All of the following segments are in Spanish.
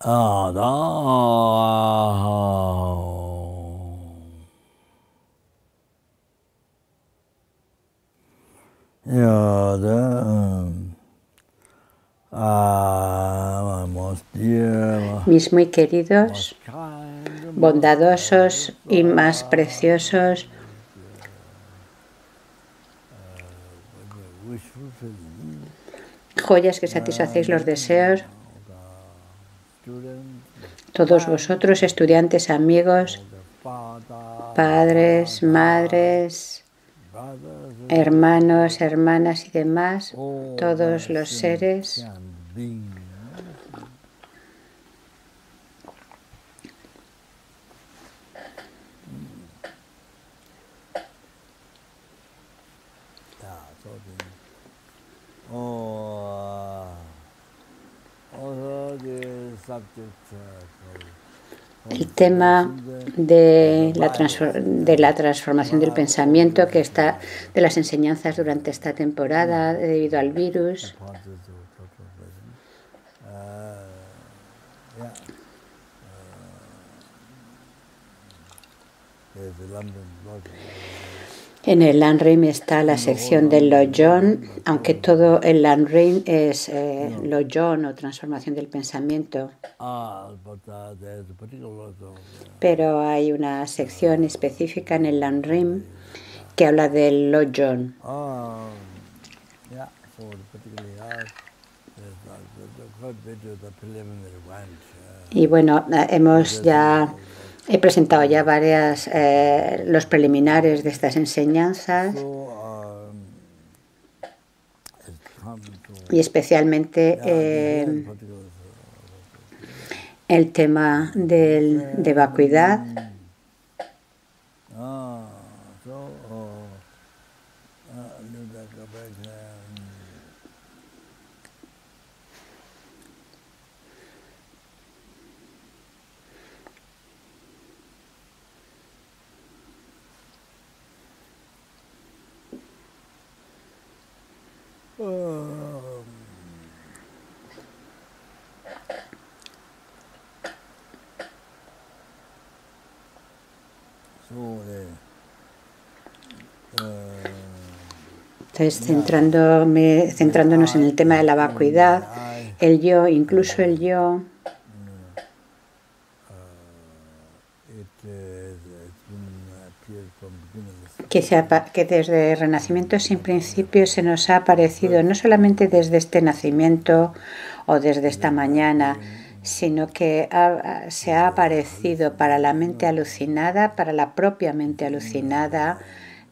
Mis muy queridos, bondadosos y más preciosos, joyas que satisfacéis los deseos, todos vosotros, estudiantes, amigos, padres, madres, hermanos, hermanas y demás, todos los seres el tema de la transformación del pensamiento que está de las enseñanzas durante esta temporada debido al virus. En el Lanrim está la sección del Lojong, aunque todo el Lanrim es Lojong o transformación del pensamiento. Pero hay una sección específica en el Lanrim que habla del Lojong. Y bueno, he presentado ya los preliminares de estas enseñanzas y especialmente el tema de vacuidad. Entonces, centrándonos en el tema de la vacuidad, el yo, incluso el yo, que desde el Renacimiento sin principio se nos ha aparecido, no solamente desde este nacimiento o desde esta mañana, sino que se ha aparecido para la mente alucinada, para la propia mente alucinada,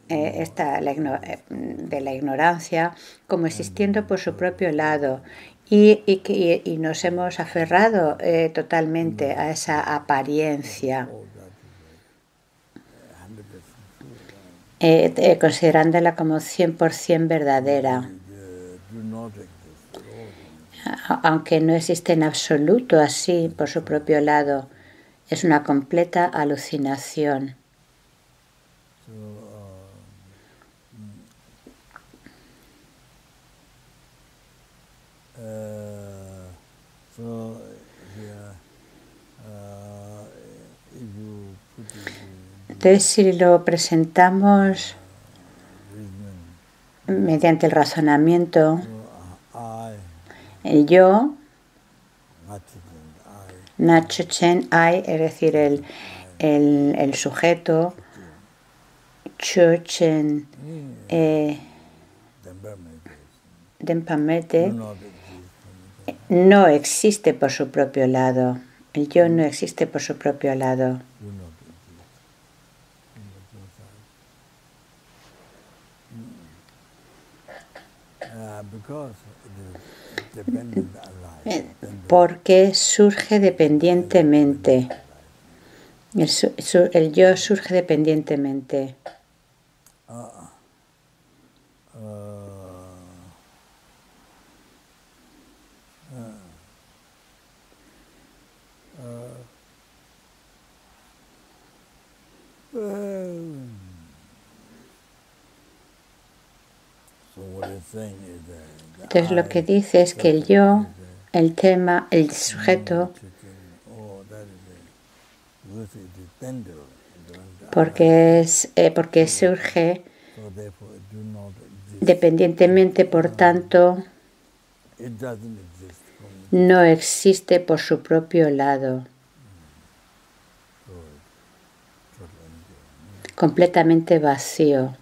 de la ignorancia, como existiendo por su propio lado. Y nos hemos aferrado totalmente a esa apariencia, considerándola como 100% verdadera, aunque no existe en absoluto así por su propio lado. Es una completa alucinación. Entonces, si lo presentamos mediante el razonamiento, el yo, Nacho Chen Ai, es decir, el sujeto, Chu Chen Denpamete, no existe por su propio lado. El yo no existe por su propio lado. Porque surge dependientemente. El yo surge dependientemente. Entonces lo que dice es que el yo, el tema, el sujeto porque surge dependientemente, por tanto, no existe por su propio lado, completamente vacío.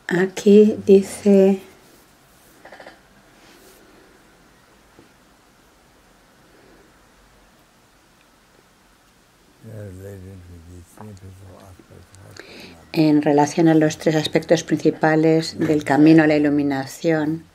Aquí dice en relación a los tres aspectos principales del camino a la iluminación.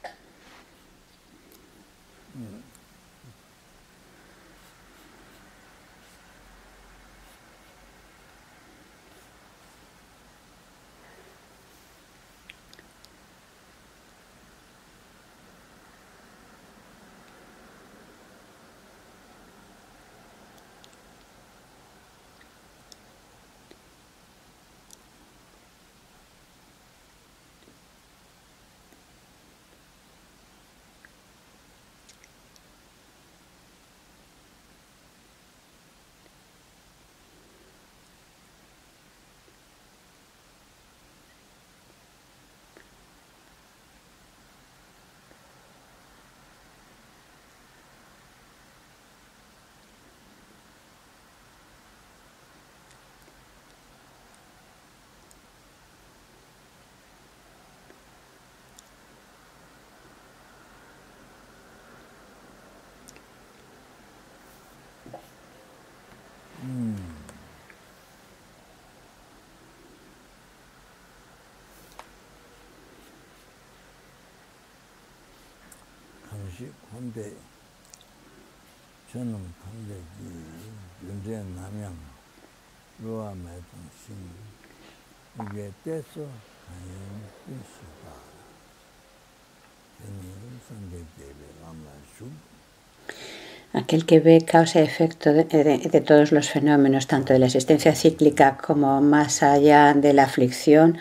Aquel que ve causa y efecto de todos los fenómenos, tanto de la existencia cíclica como más allá de la aflicción,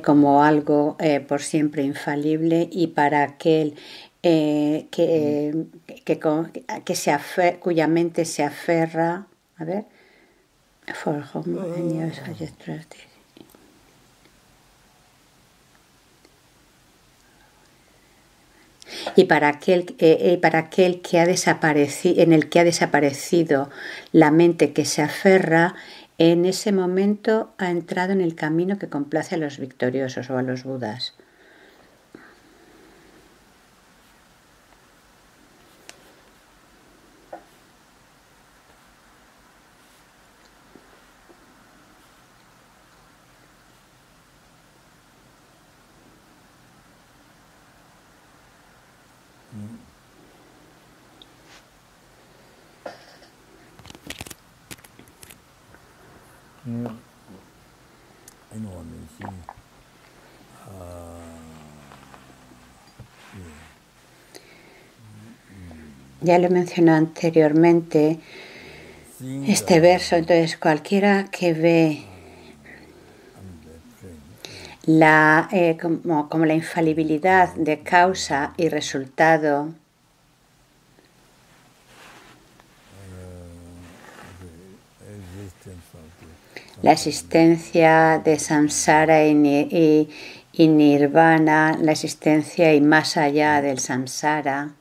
como algo por siempre infalible, y para aquel cuya mente se aferra, a ver, for whom any of such trust. Y para aquel que ha desaparecido, en el que ha desaparecido la mente que se aferra, en ese momento ha entrado en el camino que complace a los victoriosos o a los budas. Ya lo mencioné anteriormente, este verso. Entonces, cualquiera que ve como la infalibilidad de causa y resultado, la existencia de samsara y nirvana, la existencia y más allá del samsara,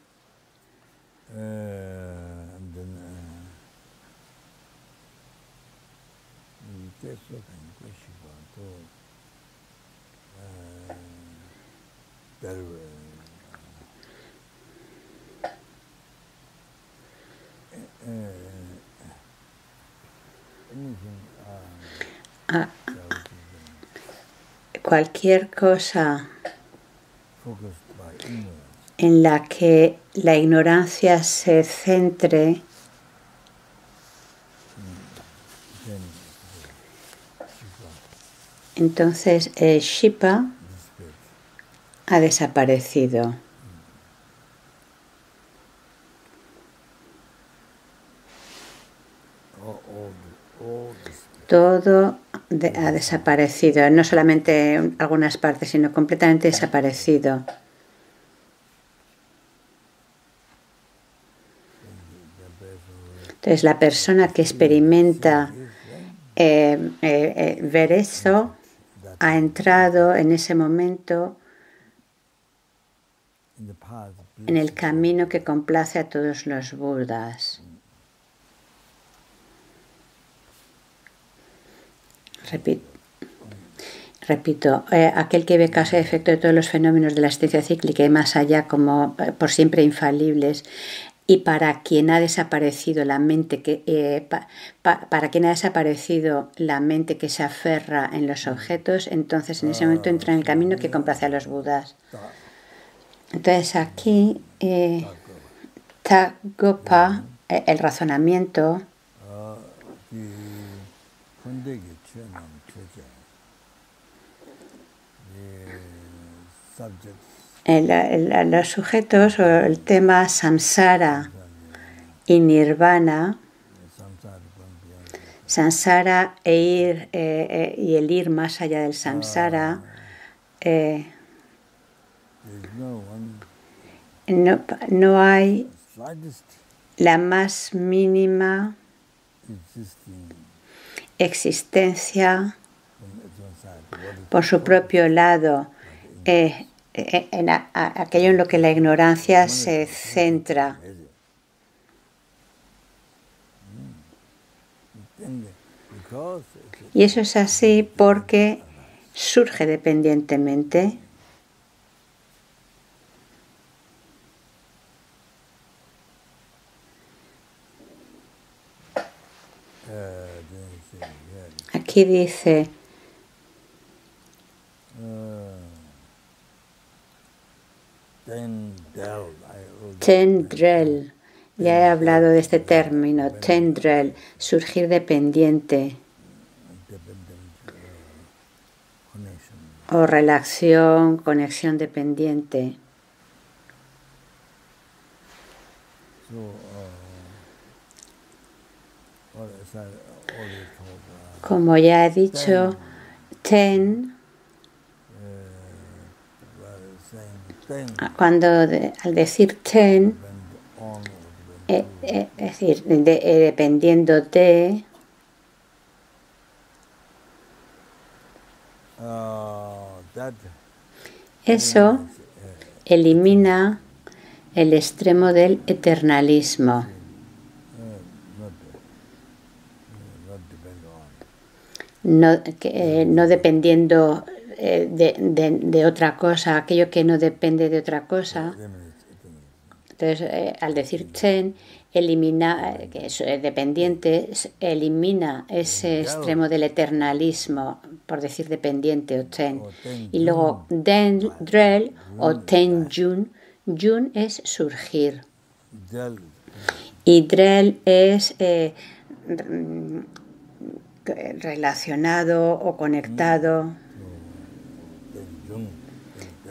cualquier cosa en la que la ignorancia se centre, entonces Shipa ha desaparecido. todo ha desaparecido, no solamente en algunas partes, sino completamente desaparecido. Entonces, la persona que experimenta ver eso ha entrado en ese momento en el camino que complace a todos los Budas. Repito, aquel que ve causa y efecto de todos los fenómenos de la existencia cíclica y más allá como por siempre infalibles, y para quien ha desaparecido la mente para quien ha desaparecido la mente que se aferra en los objetos, entonces en ese momento entra en el camino que complace a los Budas. Entonces aquí Tagopa, el razonamiento, los sujetos o el tema samsara y nirvana, samsara y el ir más allá del samsara, no hay la más mínima existencia por su propio lado, en aquello en lo que la ignorancia se centra. Y eso es así porque surge dependientemente. Aquí dice tendrel. Ya he hablado de este término, tendrel, surgir dependiente o relación, conexión dependiente. Como ya he dicho, ten, al decir ten, es decir, dependiendo de, eso elimina el extremo del eternalismo. No dependiendo de otra cosa, aquello que no depende de otra cosa. Entonces, al decir ten, elimina, que es dependiente, elimina ese extremo del eternalismo, por decir dependiente o ten. Y luego drel o ten jun, jun es surgir. Y drel es relacionado o conectado.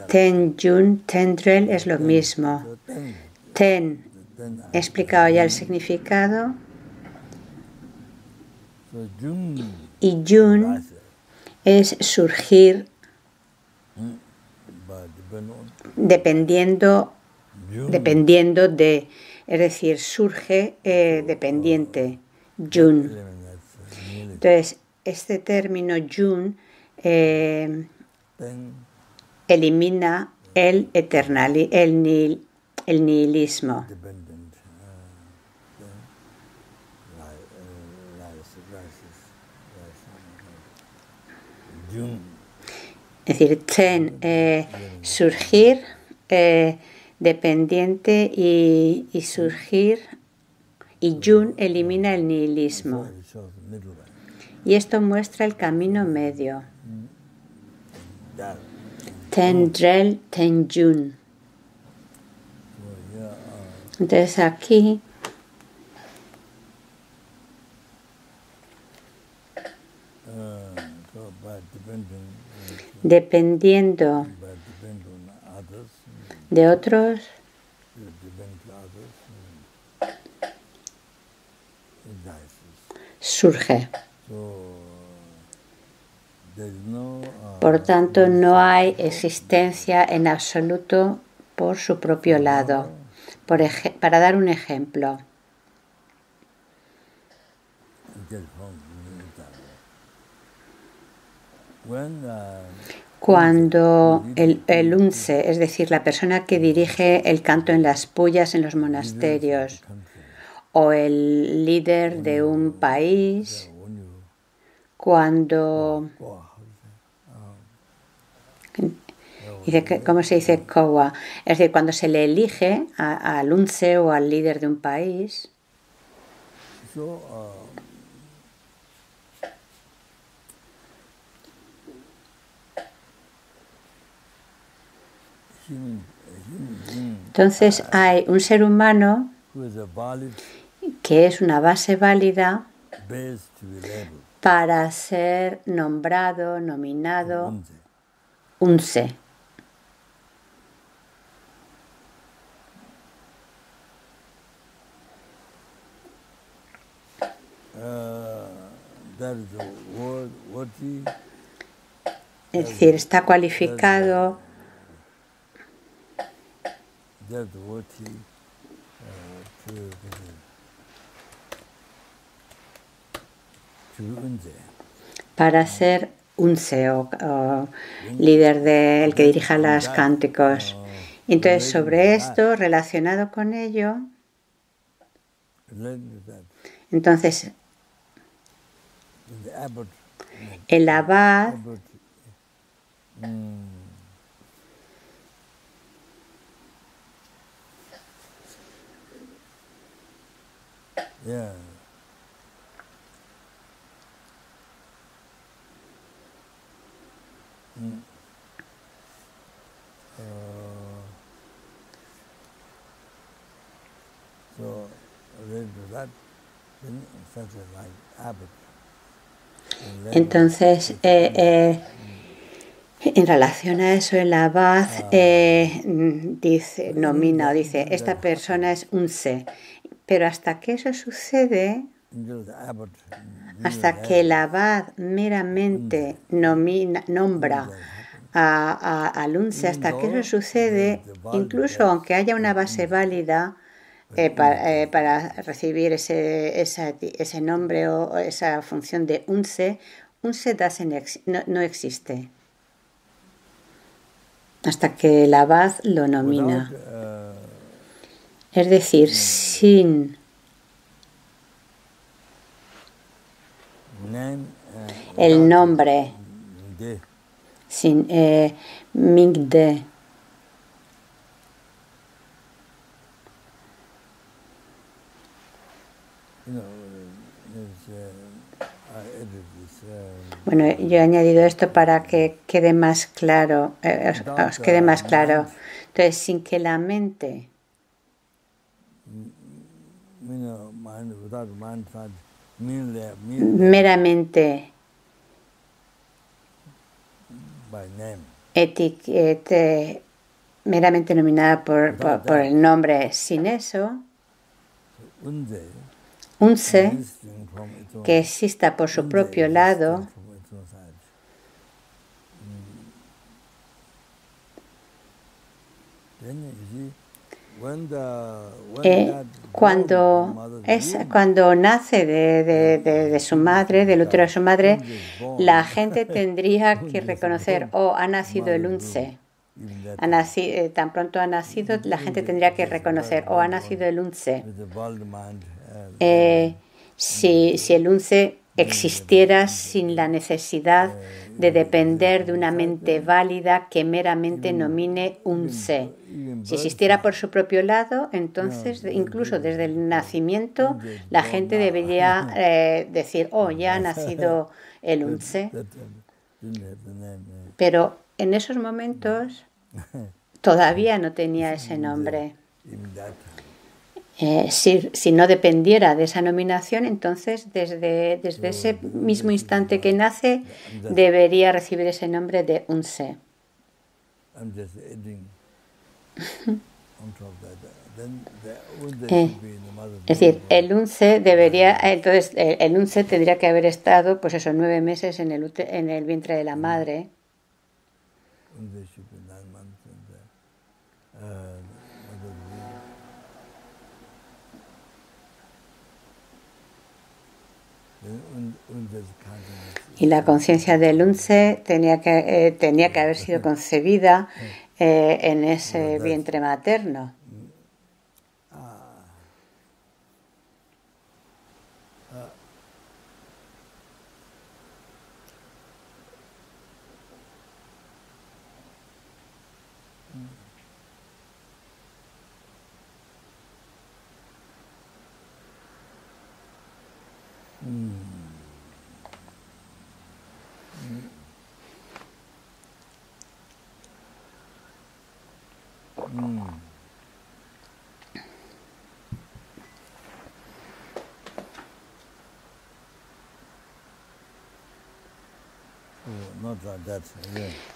Ten jun, tendrel es lo mismo. Ten, he explicado ya el significado. Y jun es surgir dependiendo de, es decir, surge dependiente, jun. Entonces, este término jun elimina el nihilismo. Es decir, ten, surgir dependiente y surgir, y jun elimina el nihilismo. Y esto muestra el camino medio. Ten drel, ten jun. Entonces aquí dependiendo de otros, surge. Por tanto, no hay existencia en absoluto por su propio lado. Para dar un ejemplo, cuando el unce, es decir, la persona que dirige el canto en las pullas en los monasterios, o el líder de un país, cuando dice, ¿cómo se dice kowa? Es decir, cuando se le elige al unce o al líder de un país, entonces hay un ser humano que es una base válida para ser nombrado, nominado unce. Es decir, está cualificado para ser unce o líder del que dirija los cánticos. Entonces, sobre esto, relacionado con ello, entonces el abad entonces en relación a eso, el abad nomina o dice, esta persona es unce. Pero hasta que eso sucede, hasta que el abad meramente nombra al unce, hasta que eso sucede, incluso aunque haya una base válida para recibir ese nombre o esa función de unce no existe. Hasta que el abad lo nomina. Es decir, sin el nombre, sin Mingde, bueno, yo he añadido esto para que quede más claro, os quede más claro. Entonces, sin que la mente meramente meramente nominada por el nombre, sin eso, unce, que exista por su propio lado, cuando nace de su madre, del útero de su madre, la gente tendría que reconocer, ha nacido el unce. Tan pronto ha nacido, la gente tendría que reconocer, ha nacido el unce. Si el unce existiera sin la necesidad de depender de una mente válida que meramente nomine unce. Si existiera por su propio lado, entonces incluso desde el nacimiento la gente debería decir, ya ha nacido el unce. Pero en esos momentos todavía no tenía ese nombre. Si no dependiera de esa nominación, entonces desde ese mismo instante que nace debería recibir ese nombre de unce. Es decir, el unce debería, entonces el unce tendría que haber estado, pues eso, 9 meses en el vientre de la madre. Y la conciencia del unce tenía que haber sido concebida en ese vientre materno.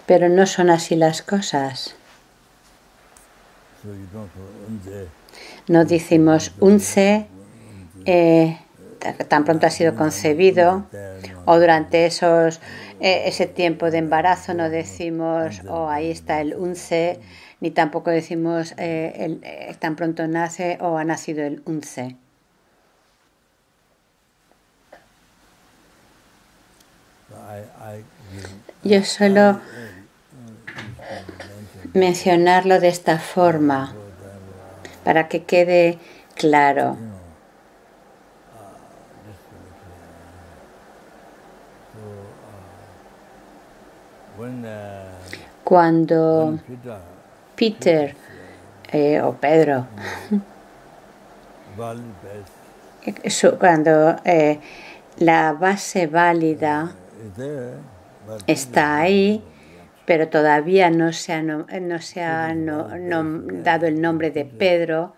Pero no son así las cosas. No decimos unce tan pronto ha sido concebido, o durante ese tiempo de embarazo no decimos ahí está el unce, ni tampoco decimos tan pronto nace o ha nacido el unce. Yo suelo mencionarlo de esta forma para que quede claro. Cuando Peter o Pedro, cuando la base válida está ahí, pero todavía no se ha dado el nombre de Pedro,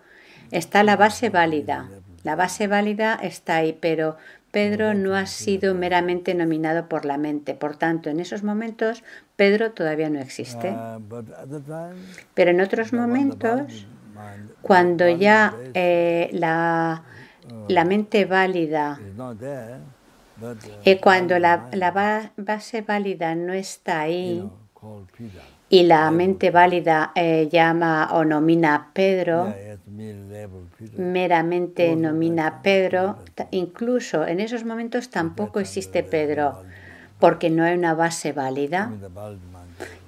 está la base válida. La base válida está ahí, pero Pedro no ha sido meramente nominado por la mente. Por tanto, en esos momentos, Pedro todavía no existe. Pero en otros momentos, cuando ya la mente válida, cuando la base válida no está ahí y la mente válida llama o nomina a Pedro, meramente nomina a Pedro, incluso en esos momentos tampoco existe Pedro, porque no hay una base válida.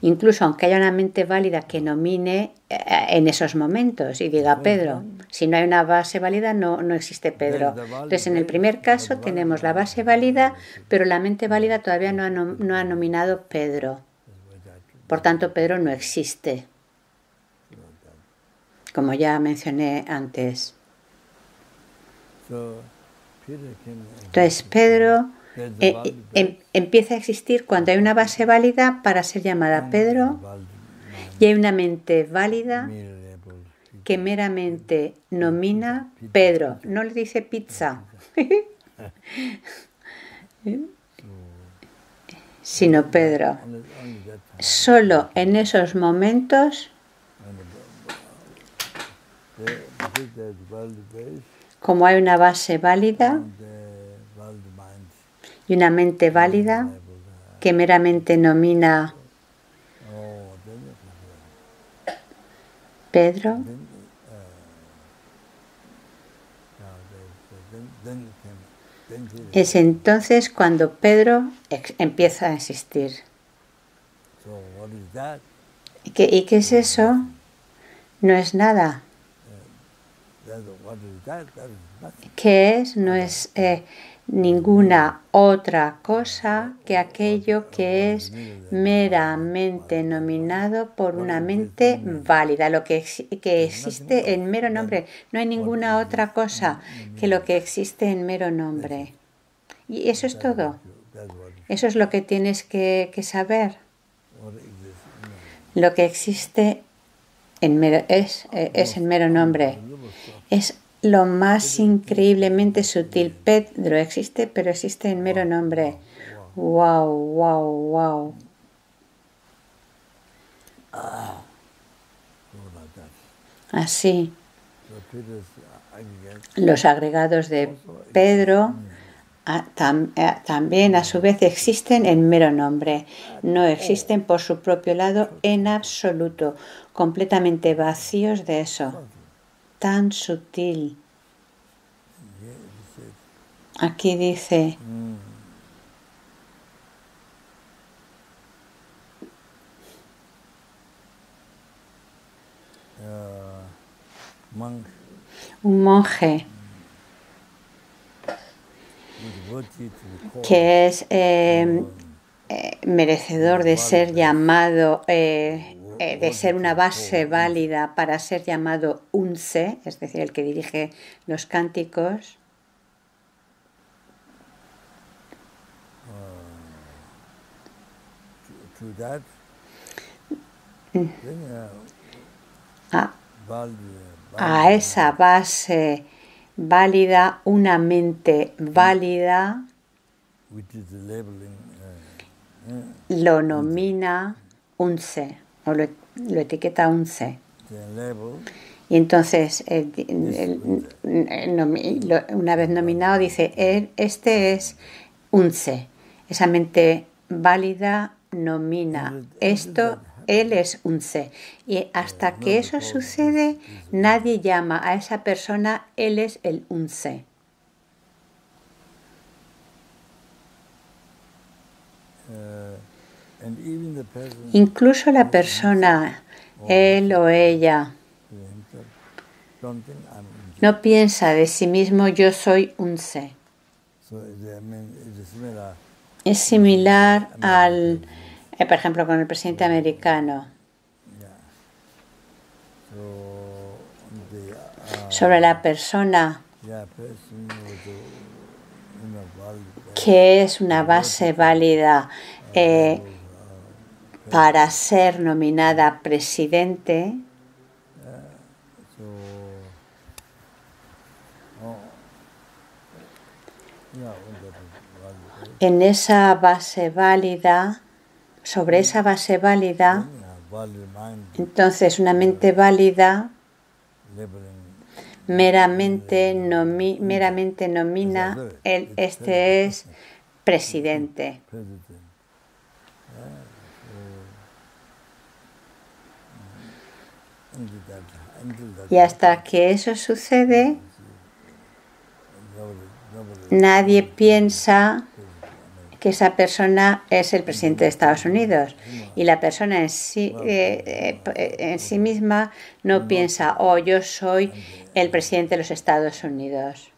Incluso aunque haya una mente válida que nomine en esos momentos y diga Pedro, si no hay una base válida no existe Pedro. Entonces en el primer caso tenemos la base válida, pero la mente válida todavía no ha nominado Pedro. Por tanto, Pedro no existe, como ya mencioné antes. Entonces Pedro empieza a existir cuando hay una base válida para ser llamada Pedro y hay una mente válida que meramente nomina Pedro, no le dice pizza, sino Pedro. Solo en esos momentos, como hay una base válida y una mente válida que meramente nomina Pedro, es entonces cuando Pedro empieza a existir. ¿Y qué es eso? No es nada. ¿Qué es? No es ninguna otra cosa que aquello que es meramente nominado por una mente válida, lo que existe en mero nombre. No hay ninguna otra cosa que lo que existe en mero nombre. Y eso es todo. Eso es lo que tienes que saber. Lo que existe es en mero nombre. Es lo más increíblemente sutil. Pedro existe, pero existe en mero nombre. Wow, wow, wow. Así, los agregados de Pedro también a su vez existen en mero nombre, no existen por su propio lado en absoluto, completamente vacíos de eso, tan sutil. Aquí dice, un monje que es merecedor de ser llamado, de ser una base válida para ser llamado unce, es decir, el que dirige los cánticos. A esa base válida, una mente válida, lo nomina unce o lo etiqueta unce. Y entonces, una vez nominado, dice, este es unce. Esa mente válida nomina esto, él es unce. Y hasta que eso sucede, nadie llama a esa persona, él es el unce. Incluso la persona, él o ella, no piensa de sí mismo yo soy unce. Es similar al, por ejemplo, con el presidente americano. Sobre la persona que es una base válida para ser nominada presidente, en esa base válida, sobre esa base válida, entonces una mente válida meramente nomina este es presidente. Y hasta que eso sucede, nadie piensa que esa persona es el presidente de Estados Unidos. Y la persona en sí misma no piensa, oh, yo soy el presidente de los Estados Unidos.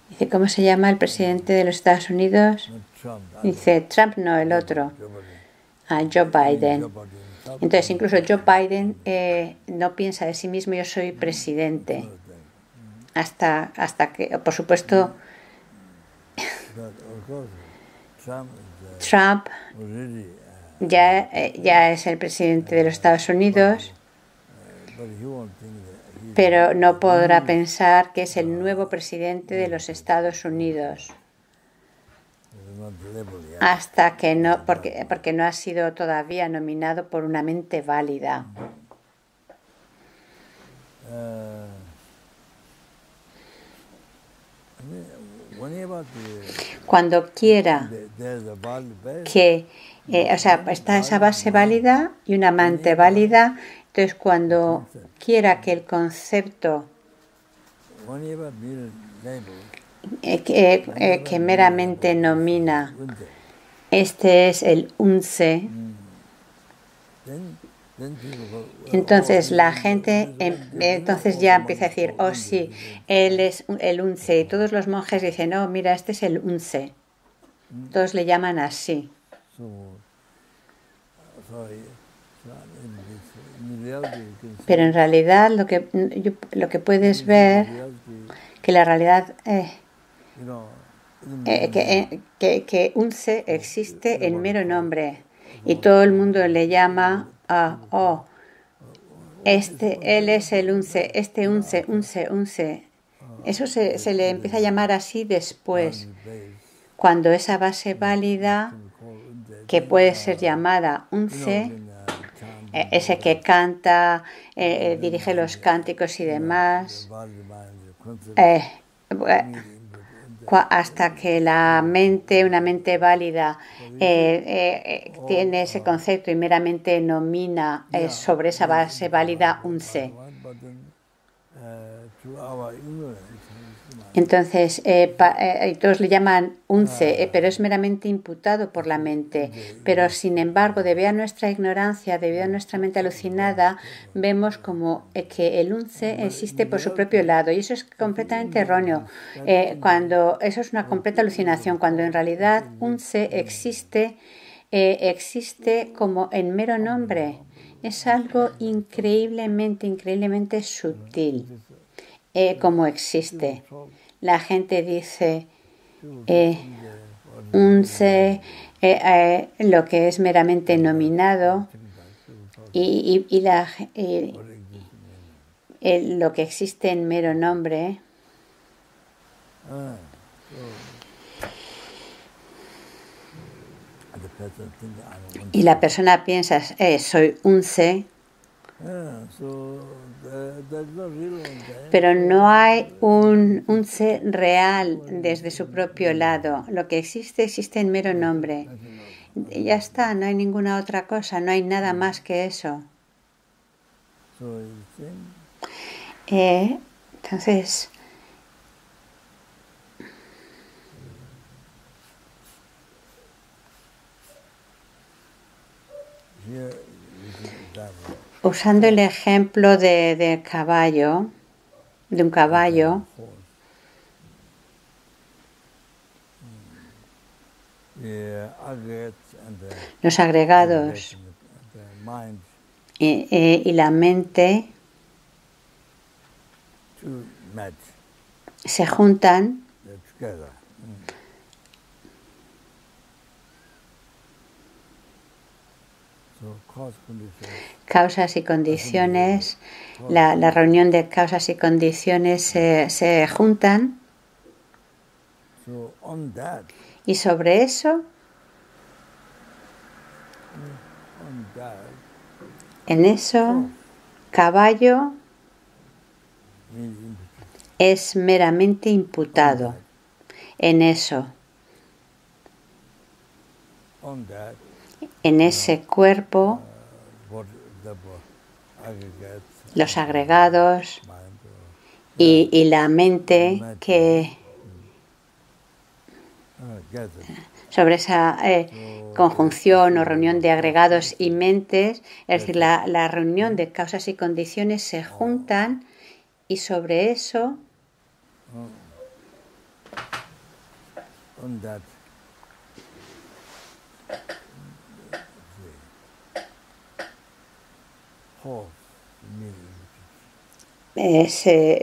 Dice, ¿cómo se llama el presidente de los Estados Unidos? Dice, Trump no, el otro. Joe Biden. Entonces, incluso Joe Biden no piensa de sí mismo, yo soy presidente. Hasta que, por supuesto, Trump ya es el presidente de los Estados Unidos, pero no podrá pensar que es el nuevo presidente de los Estados Unidos. Hasta que no, porque no ha sido todavía nominado por una mente válida. Cuando quiera que, está esa base válida y una mente válida, entonces cuando quiera que el concepto que meramente nomina este es el unce, entonces la gente entonces ya empieza a decir, oh sí, él es el unce, y todos los monjes dicen, no, mira, este es el unce. Todos le llaman así. Pero en realidad lo que puedes ver, que la realidad que unce existe en mero nombre y todo el mundo le llama a él es el unce, este unce. Eso se le empieza a llamar así después, cuando esa base válida, que puede ser llamada unce, ese que canta, dirige los cánticos y demás, hasta que la mente, una mente válida, tiene ese concepto y meramente nomina sobre esa base válida unce. Entonces, todos le llaman unce, pero es meramente imputado por la mente. Pero, sin embargo, debido a nuestra ignorancia, debido a nuestra mente alucinada, vemos como que el unce existe por su propio lado. Y eso es completamente erróneo. Cuando eso es una completa alucinación, cuando en realidad unce existe como en mero nombre. Es algo increíblemente sutil. Como existe. La gente dice unce, lo que es meramente nominado, y lo que existe en mero nombre. Y la persona piensa, soy unce. Pero no hay un ser real desde su propio lado. Lo que existe en mero nombre. Y ya está, no hay ninguna otra cosa, no hay nada más que eso. Entonces, usando el ejemplo de un caballo, los agregados y la mente se juntan causas y condiciones, la reunión de causas y condiciones se juntan, y sobre eso, en eso, caballo es meramente imputado. En eso, en ese cuerpo, los agregados y la mente que sobre esa conjunción o reunión de agregados y mentes, es decir, la reunión de causas y condiciones se juntan, y sobre eso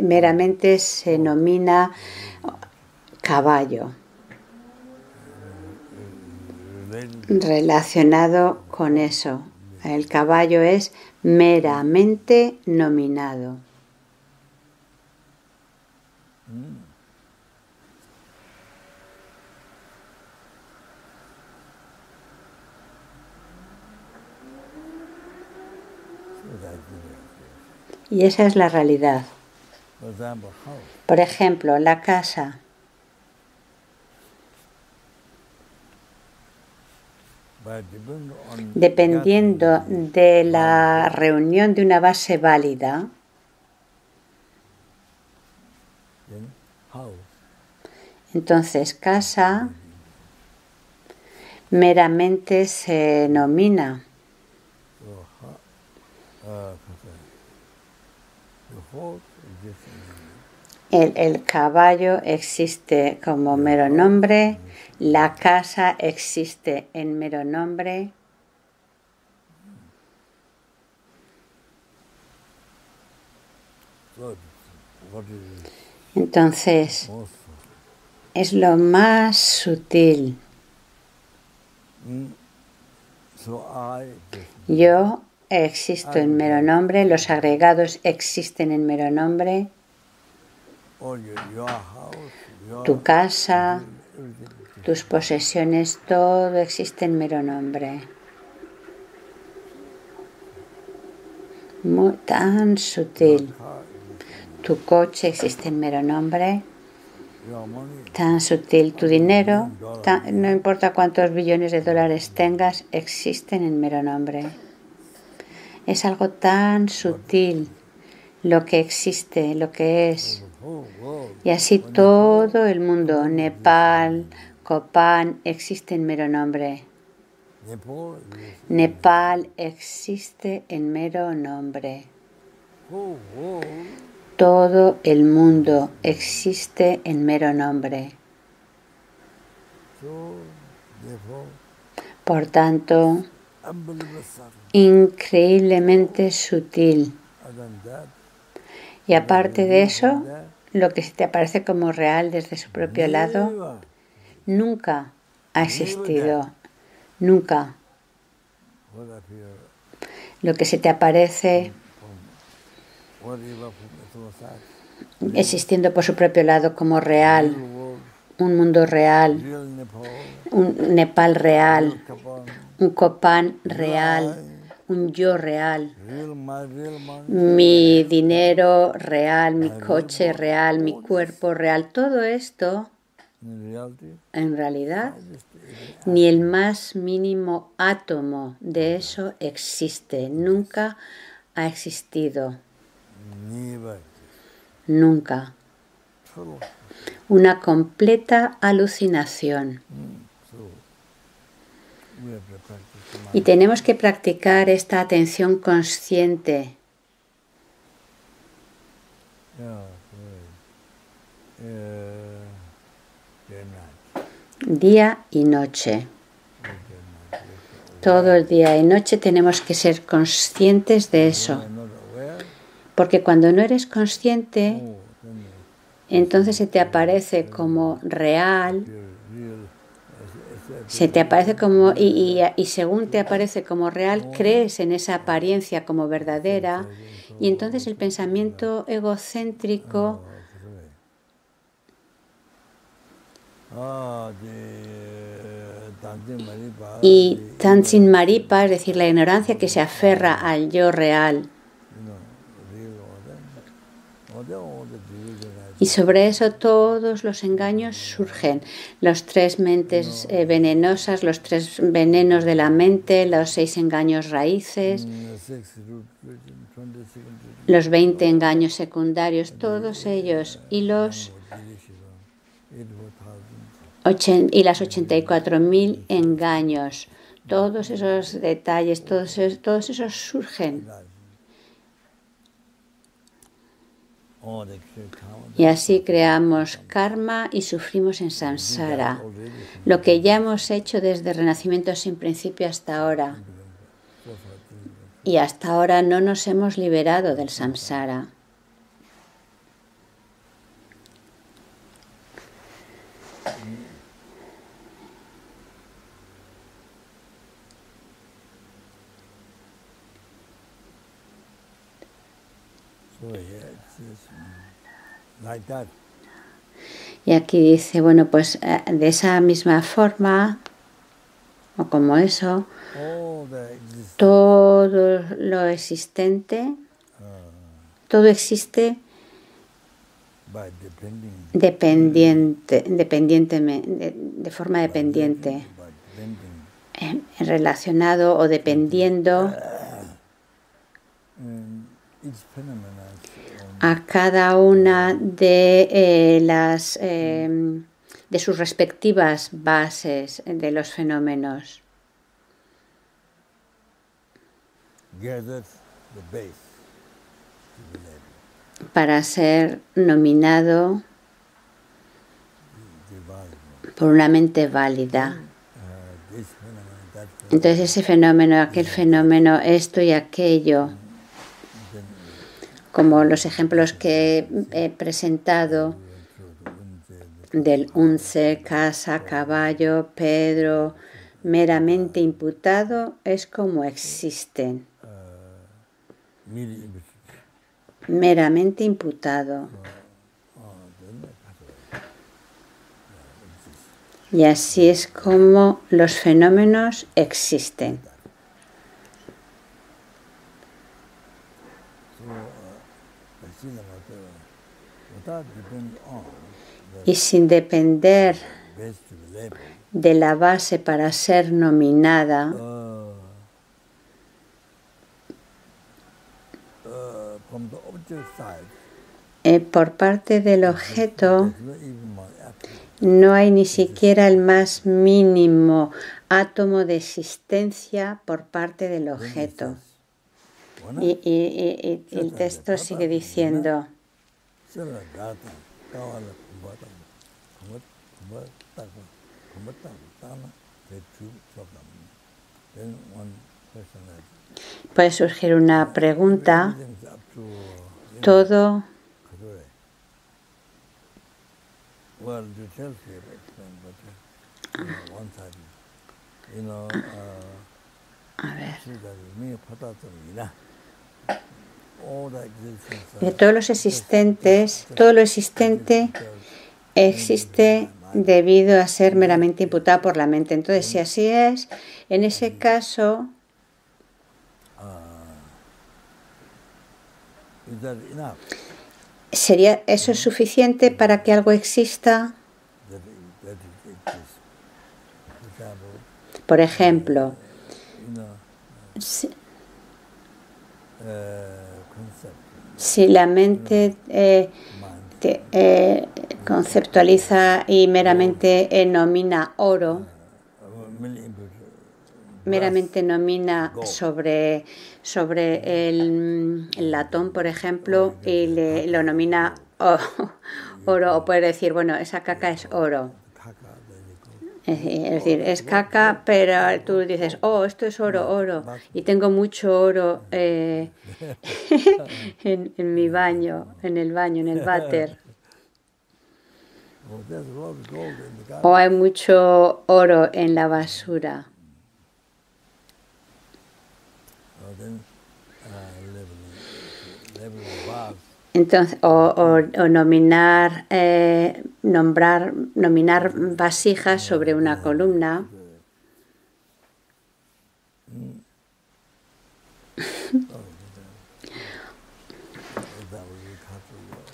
meramente se denomina caballo, relacionado con eso. El caballo es meramente nominado. Y esa es la realidad. Por ejemplo, la casa. Dependiendo de la reunión de una base válida, entonces casa meramente se nomina. El caballo existe como mero nombre, la casa existe en mero nombre. Entonces, es lo más sutil. Yo existo en mero nombre, los agregados existen en mero nombre. Tu casa, tus posesiones, todo existe en mero nombre. Tan sutil. Tu coche existe en mero nombre. Tan sutil. Tu dinero, no importa cuántos billones de dólares tengas, existen en mero nombre. Es algo tan sutil lo que existe, lo que es. Y así todo el mundo, Nepal, Copán, existe en mero nombre. Nepal existe en mero nombre. Todo el mundo existe en mero nombre. Por tanto, increíblemente sutil. Y aparte de eso, lo que se te aparece como real desde su propio lado, nunca ha existido. Nunca. Lo que se te aparece existiendo por su propio lado como real, un mundo real, un Nepal real, un Copán real, un yo real, mi dinero real, mi coche real, mi cuerpo real, todo esto, en realidad, ni el más mínimo átomo de eso existe, nunca ha existido. Nunca. Una completa alucinación. Y tenemos que practicar esta atención consciente. Día y noche. Todo el día y noche tenemos que ser conscientes de eso. Porque cuando no eres consciente, entonces se te aparece como real, se te aparece como y según te aparece como real, crees en esa apariencia como verdadera y entonces el pensamiento egocéntrico y Tansin Maripa, es decir, la ignorancia que se aferra al yo real. Y sobre eso todos los engaños surgen. Los 3 mentes venenosas, los 3 venenos de la mente, los 6 engaños raíces, los 20 engaños secundarios, todos ellos, y las 84.000 engaños. Todos esos detalles, todos esos surgen. Y así creamos karma y sufrimos en samsara, lo que ya hemos hecho desde renacimiento sin principio hasta ahora. Y hasta ahora no nos hemos liberado del samsara. Y aquí dice, bueno, pues de esa misma forma, o como eso, todo lo existente, todo existe dependientemente, de forma dependiente, relacionado o dependiendo a cada una de de sus respectivas bases de los fenómenos. Para ser nominado por una mente válida. Entonces ese fenómeno, aquel fenómeno, esto y aquello, como los ejemplos que he presentado del unce, casa, caballo, Pedro, meramente imputado, es como existen. Meramente imputado. Y así es como los fenómenos existen. Y sin depender de la base para ser nominada, por parte del objeto, no hay ni siquiera el más mínimo átomo de existencia por parte del objeto. Y el texto sigue diciendo: puede surgir una pregunta. Todo a ver. Todos los existentes, todo lo existente existe debido a ser meramente imputado por la mente. Entonces, si así es, en ese caso, ¿sería eso suficiente para que algo exista? Por ejemplo, si la mente conceptualiza y meramente nomina oro, meramente nomina sobre el latón, por ejemplo, y lo nomina oro, o puede decir, bueno, esa caca es oro. Es decir, es caca, pero tú dices, oh, esto es oro, oro, y tengo mucho oro en mi baño, en el váter. O hay mucho oro en la basura. Entonces, o nominar vasijas sobre una columna.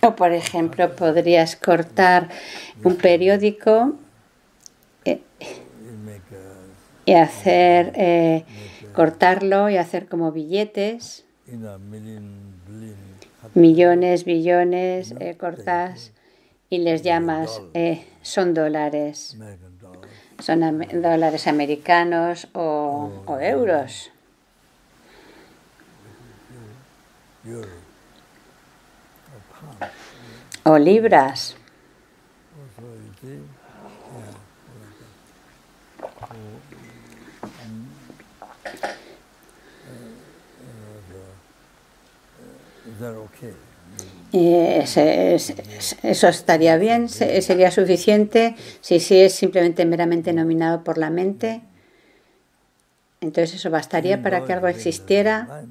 O, por ejemplo, podrías cortar un periódico y hacer cortarlo y hacer como billetes. Millones, billones, cortas y les llamas, son dólares. Son dólares americanos o euros. O libras. Eso estaría bien, sería suficiente. Si es simplemente meramente nominado por la mente, entonces eso bastaría para que algo existiera,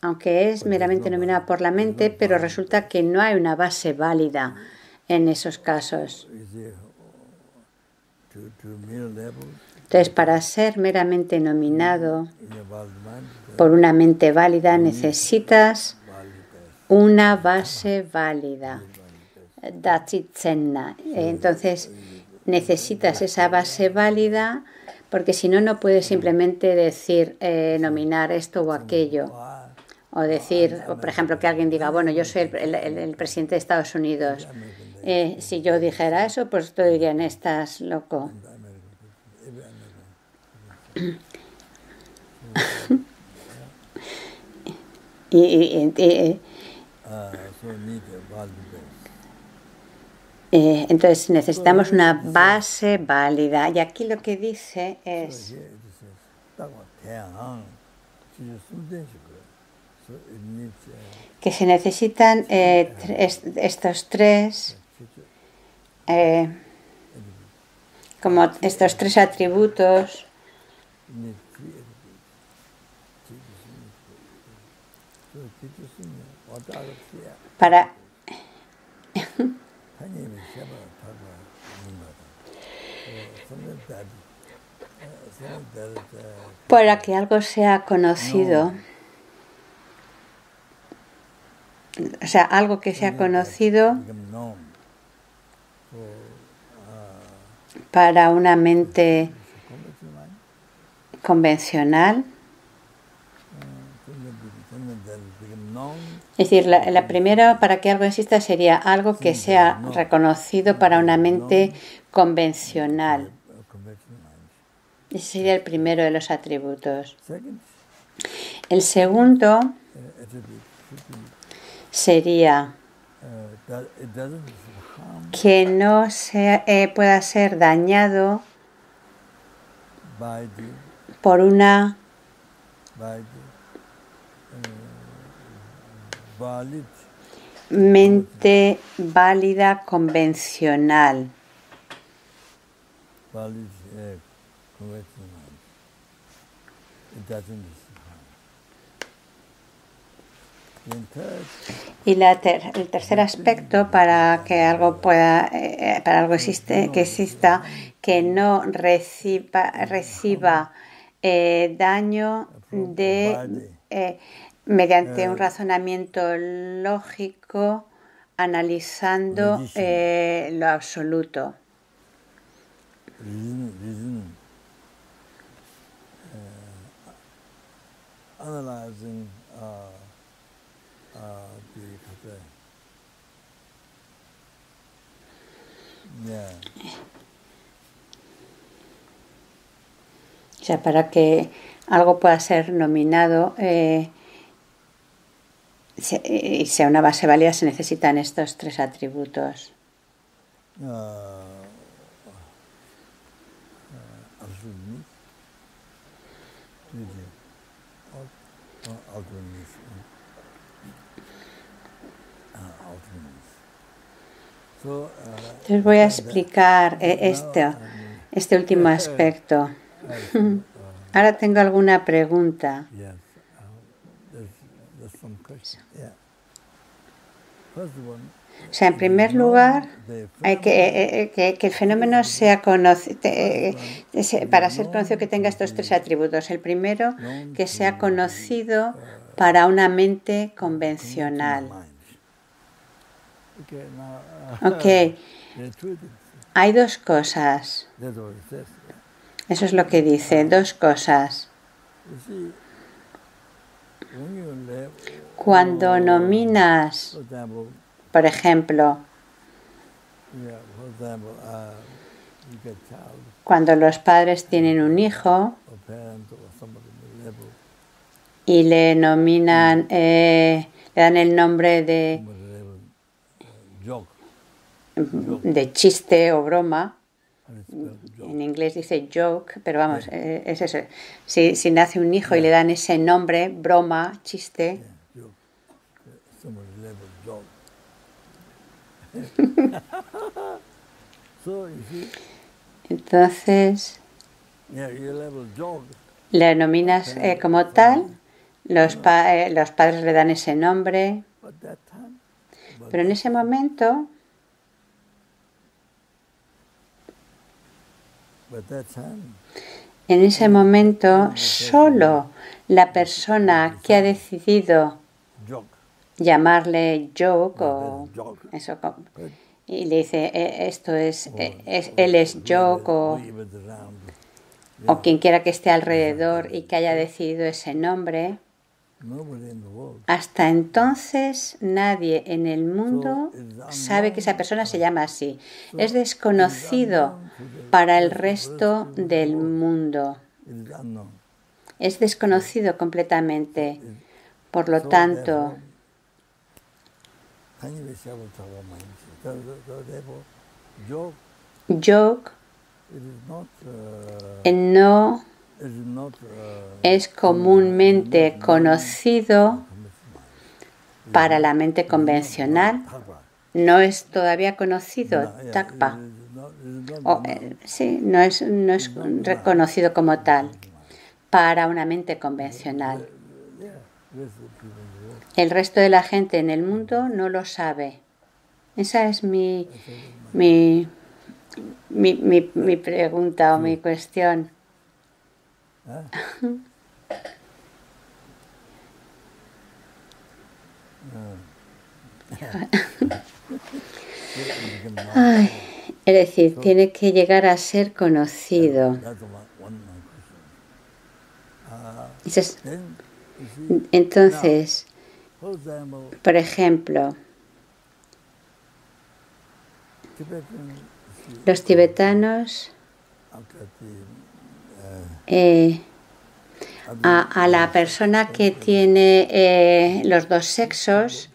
aunque es meramente nominado por la mente, pero resulta que no hay una base válida en esos casos. Entonces, para ser meramente nominado por una mente válida, necesitas una base válida. Entonces, necesitas esa base válida, porque si no, no puedes simplemente decir, nominar esto o aquello. O decir, por ejemplo, que alguien diga, bueno, yo soy el presidente de Estados Unidos. Si yo dijera eso, pues todos dirían, estás loco. Entonces necesitamos una base válida. Y aquí lo que dice es que se necesitan estos tres, como estos tres atributos para Para que algo sea conocido, o sea, algo que sea conocido para una mente convencional. Es decir, la primera para que algo exista sería algo que sea reconocido para una mente convencional. Ese sería el primero de los atributos. El segundo sería que no pueda ser dañado por una mente válida convencional. Y el tercer aspecto para que algo pueda, para algo que exista, que no reciba daño mediante un razonamiento lógico, analizando lo absoluto. O sea, para que algo pueda ser nominado y sea una base válida, se necesitan estos tres atributos. Entonces voy a explicar este último aspecto. Ahora tengo alguna pregunta. O sea, en primer lugar, hay que el fenómeno sea conocido, para ser conocido que tenga estos tres atributos. El primero, que sea conocido para una mente convencional. Ok, hay dos cosas. Eso es lo que dice, dos cosas. Cuando nominas, por ejemplo, cuando los padres tienen un hijo y le nominan, le dan el nombre de chiste o broma. En inglés dice joke, pero vamos, es eso. Si nace un hijo y le dan ese nombre, broma, chiste. Entonces, le denominas como tal, los padres le dan ese nombre, pero en ese momento solo la persona que ha decidido llamarle joke o eso, y le dice él es joke o quien quiera que esté alrededor y que haya decidido ese nombre, hasta entonces nadie en el mundo sabe que esa persona se llama así. Es desconocido para el resto del mundo. Es desconocido completamente. Por lo tanto, joke no es comúnmente conocido para la mente convencional. No es todavía conocido, Takpa. Sí, no es reconocido como tal para una mente convencional. El resto de la gente en el mundo no lo sabe. Esa es mi mi pregunta o mi cuestión. Ay, es decir, tiene que llegar a ser conocido. Entonces, por ejemplo, los tibetanos a la persona que tiene los dos sexos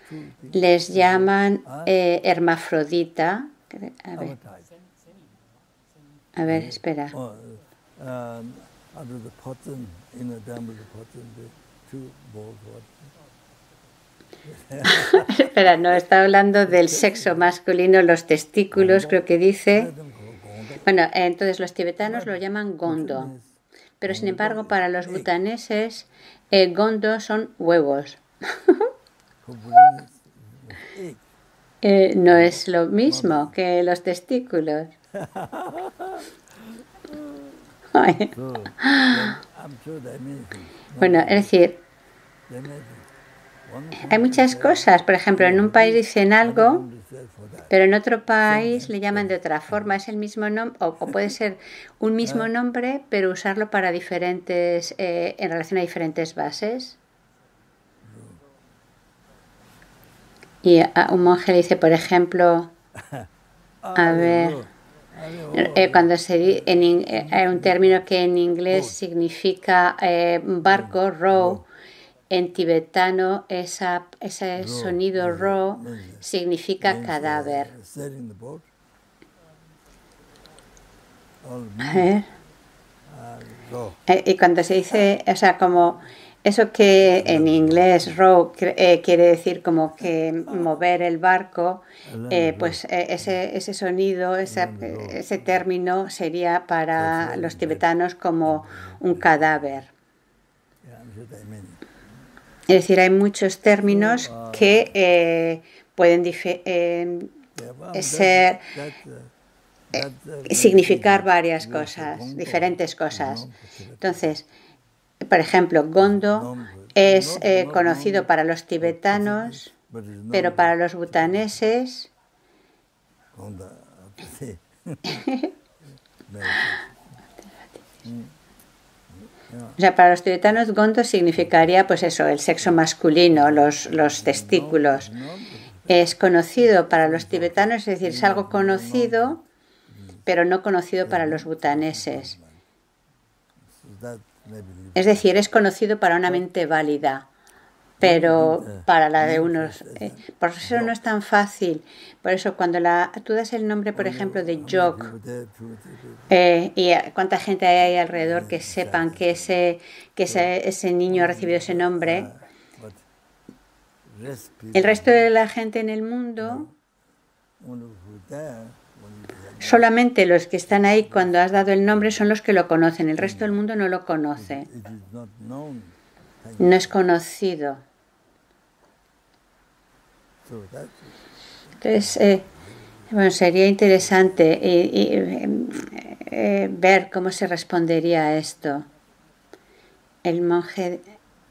les llaman hermafrodita. A ver, espera. Espera, no, está hablando del sexo masculino, los testículos, creo que dice. Bueno, entonces los tibetanos lo llaman gondo, pero sin embargo para los butaneses gondo son huevos. No es lo mismo que los testículos. Bueno, es decir, hay muchas cosas. Por ejemplo, en un país dicen algo, pero en otro país le llaman de otra forma. Es el mismo nombre, o puede ser un mismo nombre, pero usarlo para diferentes, en relación a diferentes bases. Y a un monje le dice, por ejemplo, a ver, cuando se hay un término que en inglés significa barco, row. En tibetano ese sonido ro significa cadáver. A ver. Y cuando se dice, o sea, como eso que en inglés row quiere decir como que mover el barco, pues ese sonido, ese término sería para los tibetanos como un cadáver. Es decir, hay muchos términos que pueden significar varias cosas, diferentes cosas. Entonces, por ejemplo, gondo es conocido para los tibetanos, pero para los butaneses o sea, para los tibetanos gondo significaría pues eso, el sexo masculino, los testículos. Es conocido para los tibetanos, es decir, es algo conocido, pero no conocido para los butaneses. Es decir, es conocido para una mente válida, pero para la de unos... por eso no es tan fácil. Por eso cuando tú das el nombre, por ejemplo, de Jog, y cuánta gente hay ahí alrededor que sepan que ese niño ha recibido ese nombre, el resto de la gente en el mundo, solamente los que están ahí cuando has dado el nombre son los que lo conocen, el resto del mundo no lo conoce, no es conocido. Entonces, bueno, sería interesante ver cómo se respondería a esto. El monje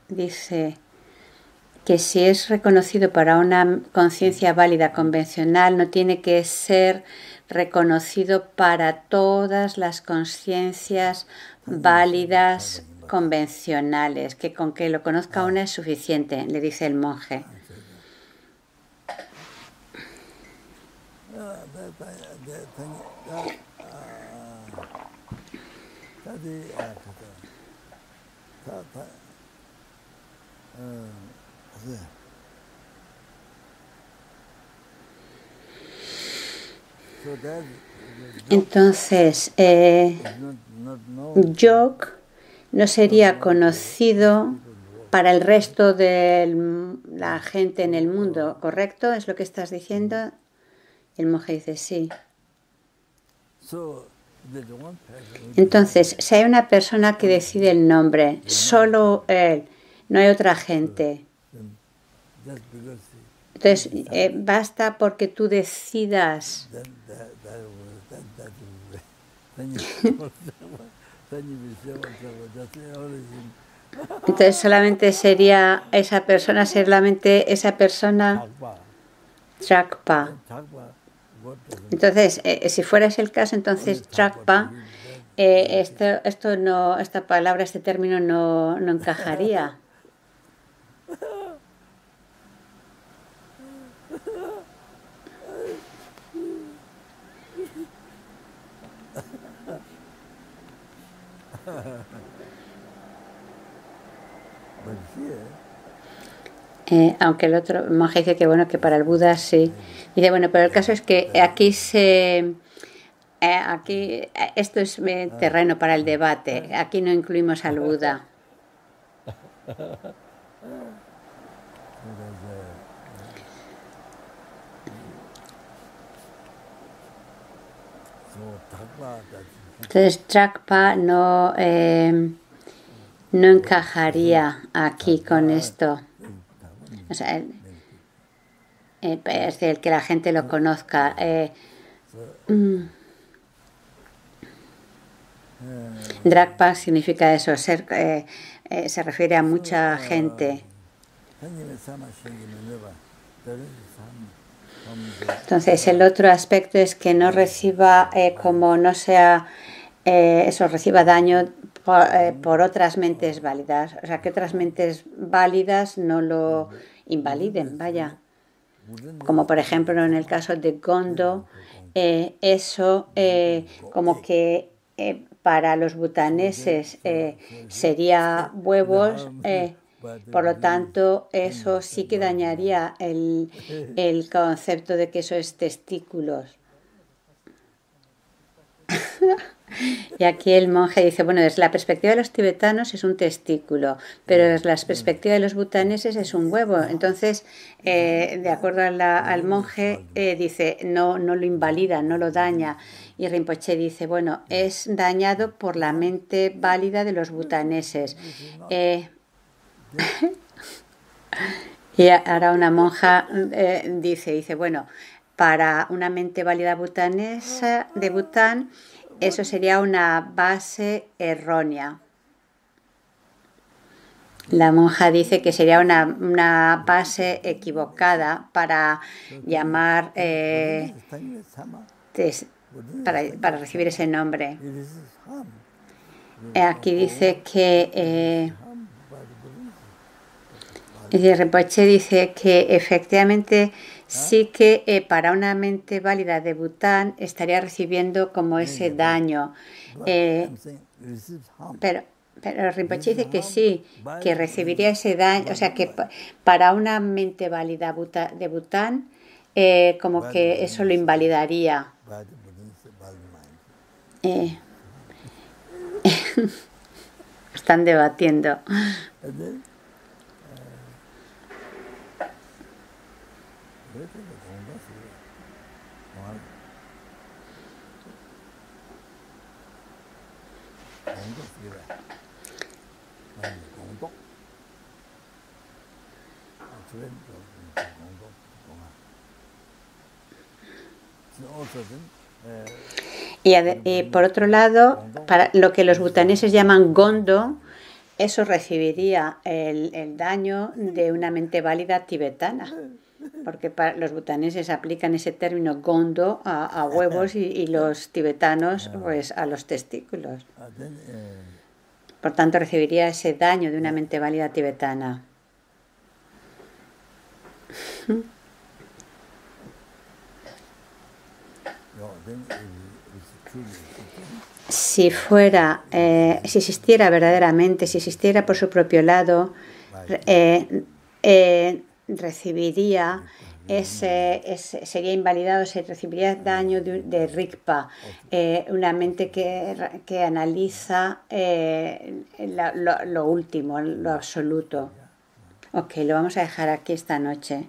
dice que si es reconocido para una conciencia válida convencional, no tiene que ser reconocido para todas las conciencias válidas convencionales, que con que lo conozca una es suficiente, le dice el monje. Entonces, Jog no sería conocido para el resto de la gente en el mundo, ¿correcto? ¿Es lo que estás diciendo? El monje dice sí. Entonces, si hay una persona que decide el nombre, solo él, no hay otra gente. Entonces, basta porque tú decidas Entonces solamente sería esa persona, solamente esa persona Trakpa. Entonces, si fuera ese el caso, entonces Trakpa, esto no, esta palabra, este término no encajaría. Aunque el otro monje dice que bueno, que para el Buda sí. Dice, bueno, pero el caso es que aquí esto es terreno para el debate. Aquí no incluimos al Buda. Entonces Trakpa no encajaría aquí con esto. O sea, es decir, el que la gente lo conozca. Drakpa significa eso, se refiere a mucha gente. Entonces, el otro aspecto es que no reciba, como no sea, eso, reciba daño por otras mentes válidas. O sea, que otras mentes válidas no lo invaliden, vaya. Como por ejemplo en el caso de Gondo, eso como que para los butaneses sería huevos, por lo tanto eso sí que dañaría el concepto de que eso es testículos. Y aquí el monje dice, bueno, desde la perspectiva de los tibetanos es un testículo, pero desde la perspectiva de los butaneses es un huevo. Entonces, de acuerdo al monje, dice, no lo invalida, no lo daña. Y Rinpoche dice, bueno, es dañado por la mente válida de los butaneses. Y ahora una monja dice, bueno, para una mente válida butanesa de Bután, eso sería una base errónea. La monja dice que sería una base equivocada para llamar, para recibir ese nombre. Aquí dice que Rinpoche dice que efectivamente sí que para una mente válida de Bután estaría recibiendo como ese daño. Pero Rinpoche dice que sí, que recibiría ese daño, o sea que para una mente válida de Bután, como que eso lo invalidaría. Están debatiendo. Y por otro lado, para lo que los butaneses llaman gondo, eso recibiría el daño de una mente válida tibetana, porque los butaneses aplican ese término gondo a huevos y los tibetanos pues a los testículos. Por tanto, recibiría ese daño de una mente válida tibetana. Si fuera, si existiera verdaderamente, si existiera por su propio lado, recibiría sería invalidado, se recibiría daño de Rigpa, una mente que analiza lo último, lo absoluto. Ok, lo vamos a dejar aquí esta noche.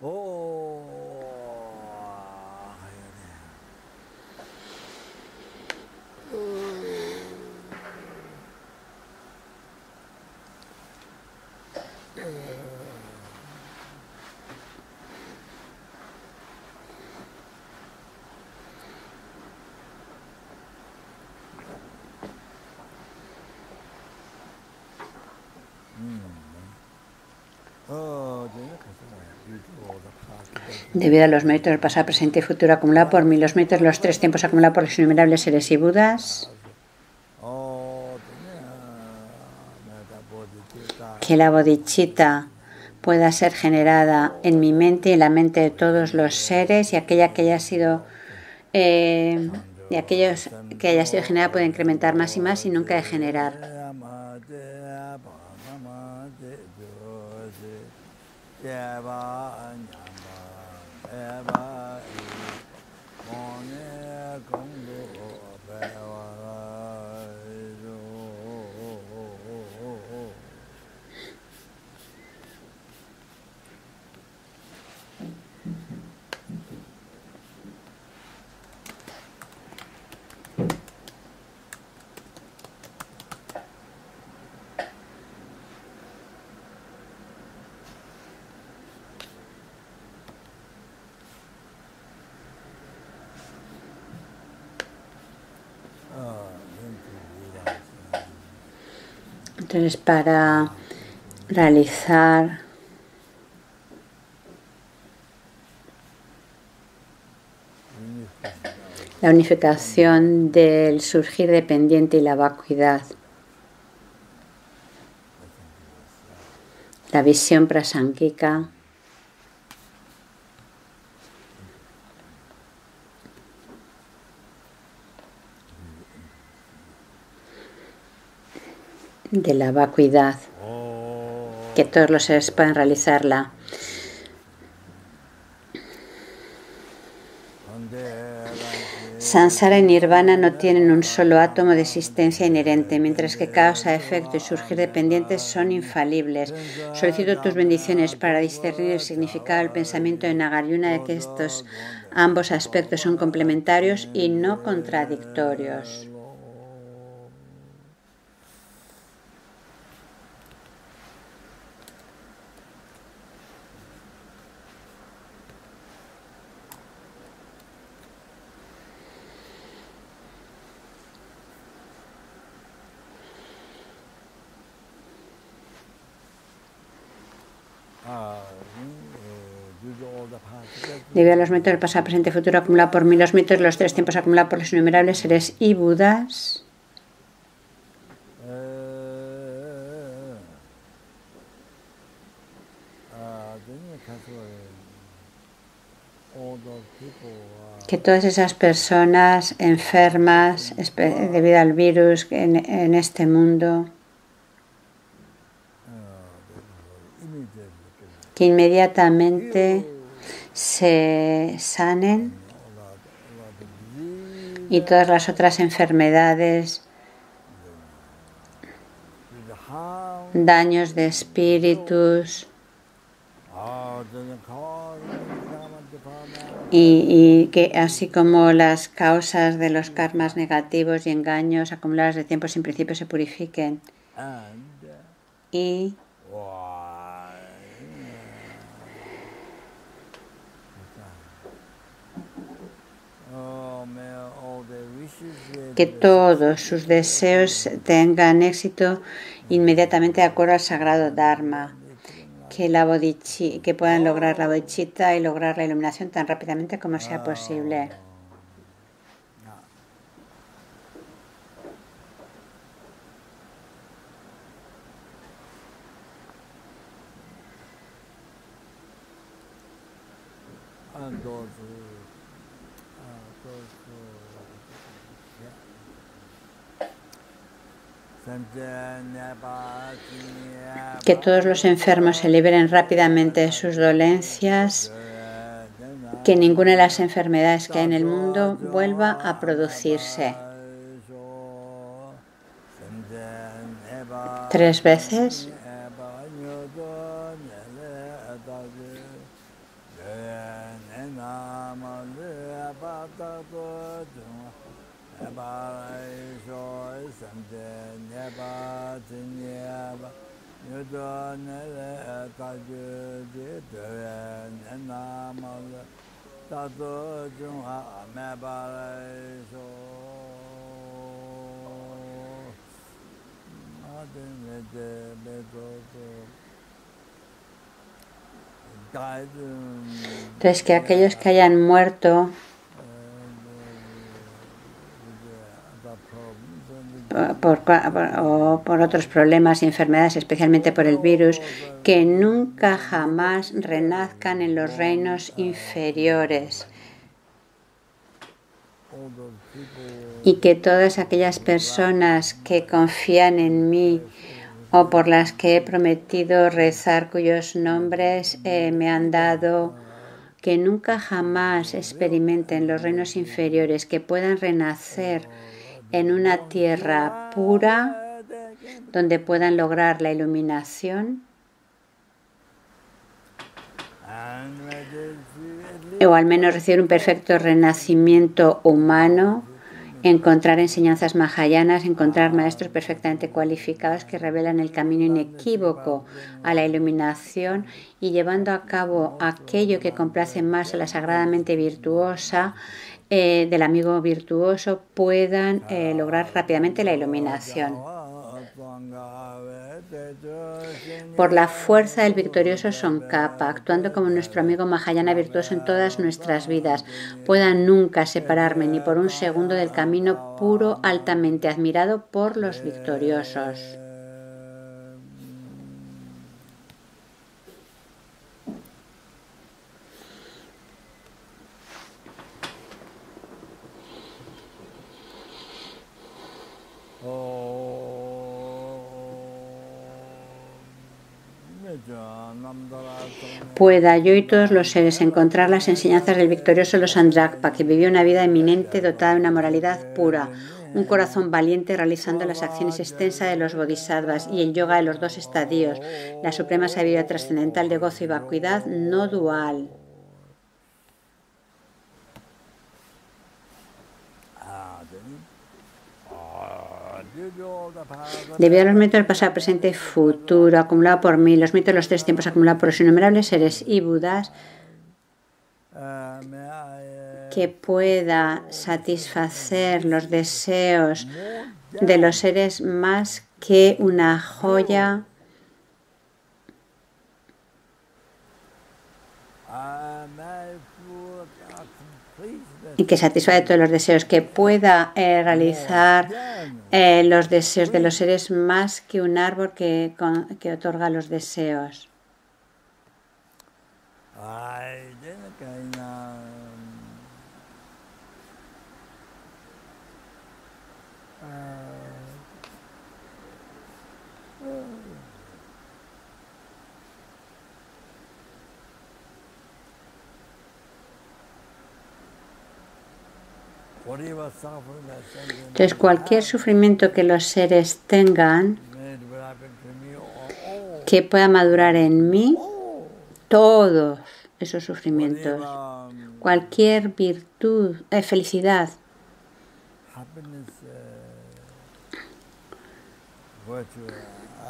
Debido a los méritos del pasado, presente y futuro acumulados por mí, los méritos de los 3 tiempos acumulados por los innumerables seres y Budas, que la bodhicitta pueda ser generada en mi mente y en la mente de todos los seres, y aquella que haya sido y aquellos que haya sido generada puede incrementar más y más y nunca degenerar. Entonces, para realizar la unificación del surgir dependiente y la vacuidad, la visión prasángika, de la vacuidad, que todos los seres pueden realizarla. Samsara y Nirvana no tienen un solo átomo de existencia inherente, mientras que causa, efecto y surgir dependientes son infalibles. Solicito tus bendiciones para discernir el significado del pensamiento de Nagarjuna de que estos ambos aspectos son complementarios y no contradictorios. Debido a los métodos del pasado, presente y futuro acumulados por mí, los mitos de los 3 tiempos acumulados por los innumerables seres y Budas, que todas esas personas enfermas debido al virus en este mundo, que inmediatamente se sanen, y todas las otras enfermedades, daños de espíritus y que así como las causas de los karmas negativos y engaños acumulados de tiempo sin principio se purifiquen, y que todos sus deseos tengan éxito inmediatamente de acuerdo al sagrado Dharma, que puedan lograr la bodhicitta y lograr la iluminación tan rápidamente como sea posible. Que todos los enfermos se liberen rápidamente de sus dolencias, que ninguna de las enfermedades que hay en el mundo vuelva a producirse. 3 veces. Entonces, que aquellos que hayan muerto por otros problemas y enfermedades, especialmente por el virus, que nunca jamás renazcan en los reinos inferiores, y que todas aquellas personas que confían en mí o por las que he prometido rezar, cuyos nombres me han dado, que nunca jamás experimenten los reinos inferiores, que puedan renacer en una tierra pura donde puedan lograr la iluminación, o al menos recibir un perfecto renacimiento humano, encontrar enseñanzas mahayanas, encontrar maestros perfectamente cualificados que revelan el camino inequívoco a la iluminación, y llevando a cabo aquello que complace más a la sagradamente virtuosa del amigo virtuoso, puedan lograr rápidamente la iluminación. Por la fuerza del victorioso Tsongkhapa, actuando como nuestro amigo Mahayana virtuoso en todas nuestras vidas, pueda nunca separarme ni por un segundo del camino puro altamente admirado por los victoriosos. Pueda yo y todos los seres encontrar las enseñanzas del victorioso Losandrakpa, que vivió una vida eminente dotada de una moralidad pura, un corazón valiente realizando las acciones extensas de los bodhisattvas y el yoga de los dos estadios, la suprema sabiduría trascendental de gozo y vacuidad no dual. Debido a los méritos del pasado, presente y futuro acumulado por mí, los méritos de los tres tiempos acumulados por los innumerables seres y Budas, que pueda satisfacer los deseos de los seres más que una joya, y que satisface todos los deseos, que pueda realizar los deseos de los seres más que un árbol que otorga los deseos. Entonces, cualquier sufrimiento que los seres tengan, que pueda madurar en mí, todos esos sufrimientos, cualquier virtud, felicidad,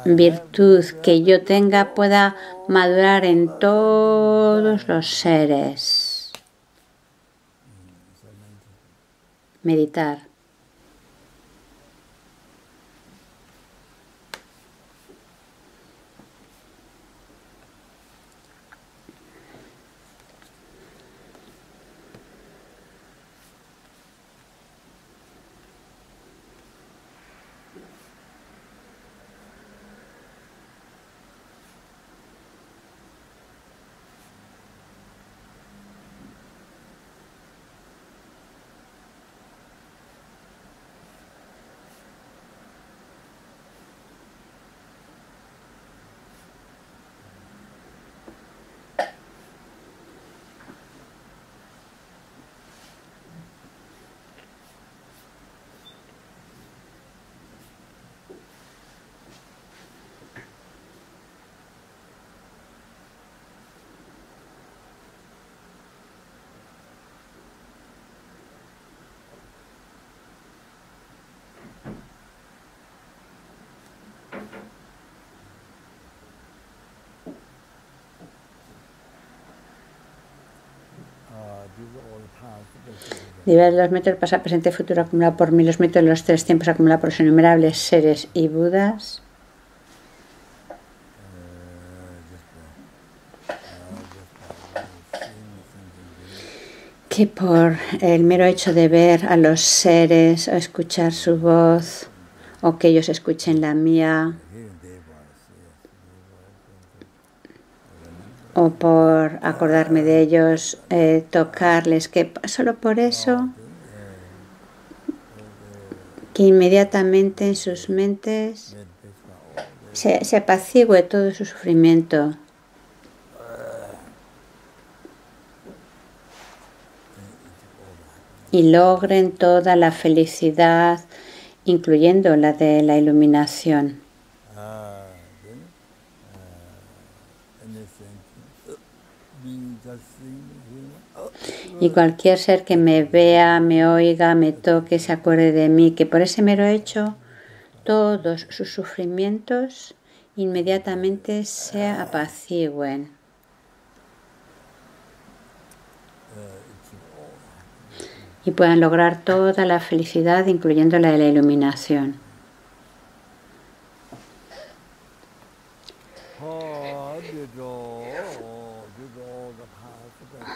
virtud que yo tenga, pueda madurar en todos los seres. Meditar. Nivel de los métodos pasado, presente y futuro acumulado por mí, los métodos de los tres tiempos acumulados por los innumerables seres y Budas. que por el mero hecho de ver a los seres o escuchar su voz o que ellos escuchen la mía o por acordarme de ellos, tocarles, que solo por eso que inmediatamente en sus mentes se apacigüe todo su sufrimiento. Y logren toda la felicidad, incluyendo la de la iluminación. Y cualquier ser que me vea, me oiga, me toque, se acuerde de mí, que por ese mero hecho todos sus sufrimientos inmediatamente se apacigüen. Y puedan lograr toda la felicidad, incluyendo la de la iluminación.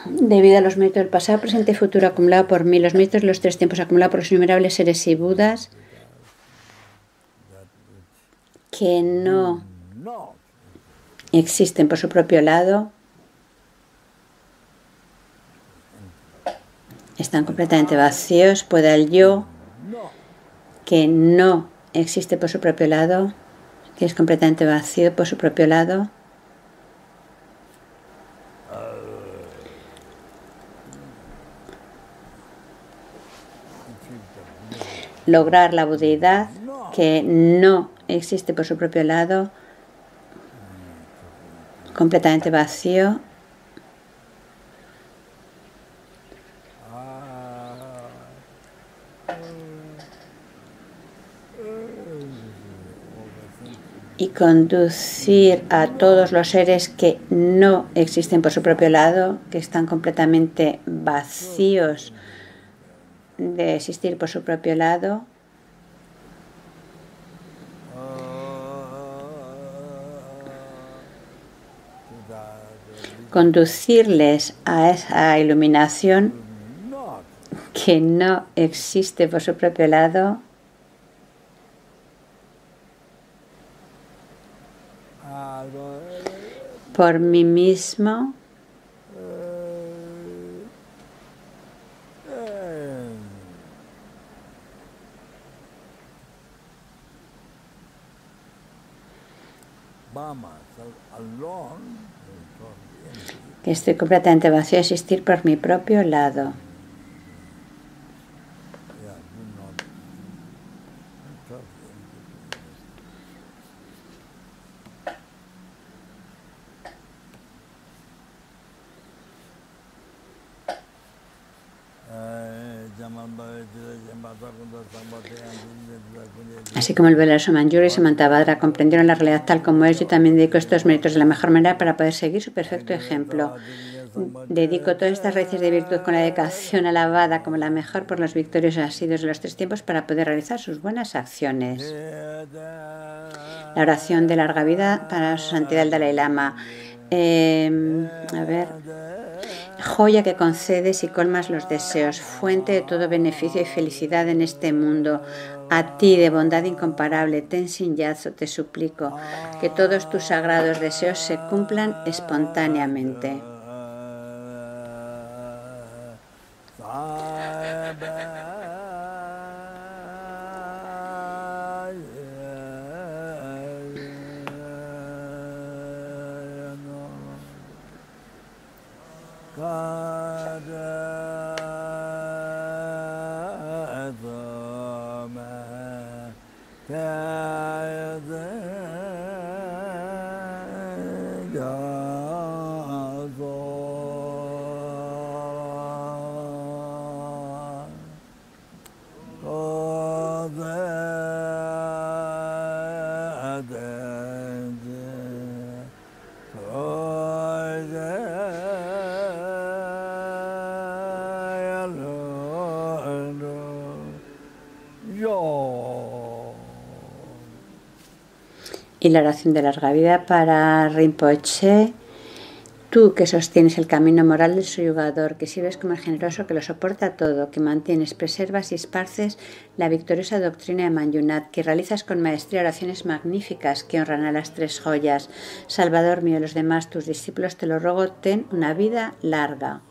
Debido a los méritos del pasado, presente y futuro acumulado por mí, los méritos de los tres tiempos acumulados por los innumerables seres y Budas que no existen por su propio lado, están completamente vacíos. Pueda el yo que no existe por su propio lado, que es completamente vacío por su propio lado, lograr la budeidad que no existe por su propio lado, completamente vacío, y conducir a todos los seres que no existen por su propio lado, que están completamente vacíos de existir por su propio lado, conducirles a esa iluminación que no existe por su propio lado, por mí mismo, que estoy completamente vacío de existir por mi propio lado. Así como el veloso Manjuri y Samantabhadra comprendieron la realidad tal como es, yo también dedico estos méritos de la mejor manera para poder seguir su perfecto ejemplo. Dedico todas estas raíces de virtud con la dedicación alabada como la mejor por los victoriosos asiduos de los tres tiempos para poder realizar sus buenas acciones. La oración de larga vida para su santidad el Dalai Lama. Joya que concedes y colmas los deseos, fuente de todo beneficio y felicidad en este mundo. A ti, de bondad incomparable, Tenzin Gyatso, te suplico que todos tus sagrados deseos se cumplan espontáneamente. Y la oración de larga vida para Rinpoche. Tú que sostienes el camino moral del subyugador, que sirves como el generoso que lo soporta todo, que mantienes, preservas y esparces la victoriosa doctrina de Manjunat, que realizas con maestría oraciones magníficas que honran a las tres joyas. Salvador mío, los demás, tus discípulos, te lo rogo, ten una vida larga.